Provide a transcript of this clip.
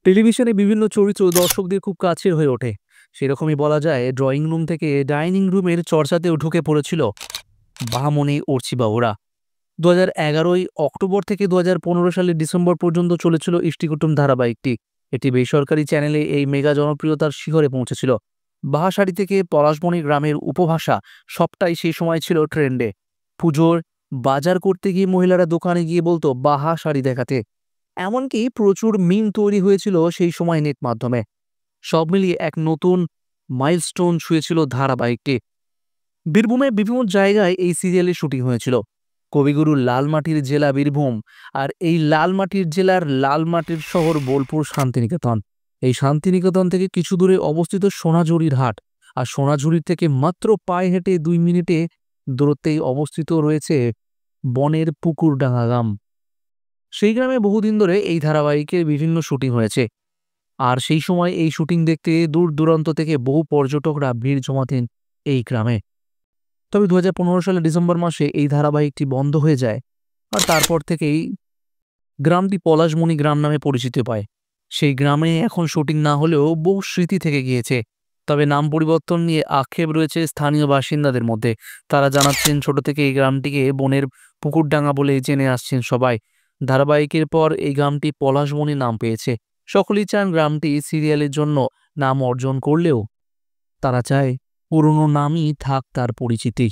টেলিভিশনে বিভিন্ন চরিত্র দর্শকদের খুব কাছের হয়ে ওঠে। সেরকমই বলা যায় ড্রয়িং রুম থেকে ডাইনিং রুমের চর্চাতেও ঢুকে পড়েছিল বাহামণি অর্চিবা ওরা। 2011 অক্টোবর থেকে 2015 সালের ডিসেম্বর পর্যন্ত চলেছিল ইষ্টিকুটুম ধারাবাহিকটি। এটি বেসরকারি চ্যানেলে এই মেগা জনপ্রিয়তার শিখরে পৌঁছেছিল। বাহাশাড়ি থেকে পলাশমণি গ্রামের উপভাষা সবটাই সেই সময় ছিল ট্রেন্ডে। পুজোর বাজার করতে গিয়ে মহিলারা দোকানে গিয়ে বলতো বাহা শাড়ি দেখাতে। এমনকি প্রচুর মিম তৈরি হয়েছিল সেই সময় নেট মাধ্যমে। সব মিলিয়ে এক নতুন মাইলস্টোন ছুঁয়েছিল ধারাবাহিকটি। বীরভূমে বিভিন্ন জায়গায় এই সিরিয়ালের শুটিং হয়েছিল। কবিগুরু লালমাটির জেলা বীরভূম, আর এই লালমাটির জেলার লালমাটির শহর বোলপুর শান্তিনিকেতন। এই শান্তিনিকেতন থেকে কিছু দূরে অবস্থিত সোনাঝুরির হাট, আর সোনাঝুরির থেকে মাত্র পায়ে হেঁটে 2 মিনিটে দূরত্বেই অবস্থিত রয়েছে বনের পুকুরডাঙ্গা গ্রাম। সেই গ্রামে বহুদিন ধরে এই ধারাবাহিকের বিভিন্ন শুটিং হয়েছে, আর সেই সময় এই শুটিং দেখতে দূর দূরান্ত থেকে বহু পর্যটকরা ভিড় জমাতেন এই গ্রামে। তবে 2015 সালের ডিসেম্বর মাসে এই ধারাবাহিকটি বন্ধ হয়ে যায়, আর তারপর থেকেই গ্রামটি পলাশমণি গ্রাম নামে পরিচিতি পায়। সেই গ্রামে এখন শুটিং না হলেও বহু স্মৃতি থেকে গিয়েছে। তবে নাম পরিবর্তন নিয়ে আক্ষেপ রয়েছে স্থানীয় বাসিন্দাদের মধ্যে। তারা জানাচ্ছেন ছোট থেকে এই গ্রামটিকে বনের পুকুরডাঙ্গা বলে জেনে আসছেন সবাই। ধারাবাহিকের পর এই গ্রামটি পলাশমণি নাম পেয়েছে। সকলেই চান গ্রামটি সিরিয়ালের জন্য নাম অর্জন করলেও তারা চায় পুরনো নামই থাক তার পরিচিতি।